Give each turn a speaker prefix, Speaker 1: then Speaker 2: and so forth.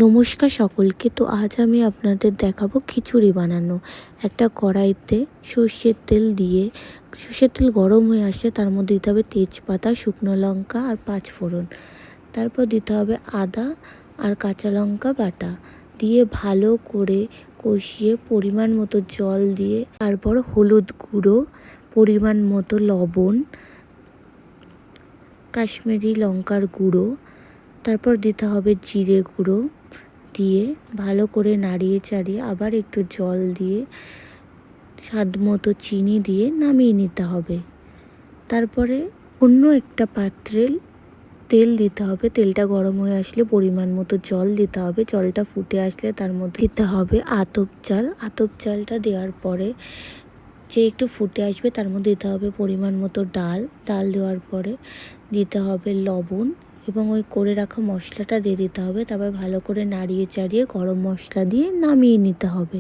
Speaker 1: নমস্কার সকলকে। তো আজ আমি আপনাদের দেখাবো খিচুড়ি বানানো। একটা কড়াইতে সর্ষের তেল গরম হয়ে আসলে তার মধ্যে দিতে হবে তেজপাতা, শুকনো লঙ্কা আর 5 ফোড়ন। তারপর দিতে হবে আদা আর কাঁচা লঙ্কা বাটা, দিয়ে ভালো করে কষিয়ে পরিমাণ মতো জল দিয়ে, তারপর হলুদ গুঁড়ো, পরিমাণ মতো লবণ, কাশ্মীরি লঙ্কার গুঁড়ো, তারপর দিতে হবে জিরে গুঁড়ো দিয়ে ভালো করে নাড়িয়ে চাড়িয়ে আবার একটু জল দিয়ে স্বাদ মতো চিনি দিয়ে নামিয়ে নিতে হবে। তারপরে অন্য একটা পাত্রে তেল দিতে হবে। তেলটা গরম হয়ে আসলে পরিমাণ মতো জল দিতে হবে। জলটা ফুটে আসলে তার মধ্যে দিতে হবে আতপ চাল। আতপ চালটা দেওয়ার পরে যে একটু ফুটে আসবে তার মধ্যে দিতে হবে পরিমাণ মতো ডাল দেওয়ার পরে দিতে হবে লবণ এবং ওই করে রাখা মশলাটা দিয়ে দিতে হবে। তারপর ভালো করে নাড়িয়ে চাড়িয়ে গরম মশলা দিয়ে নামিয়ে নিতে হবে।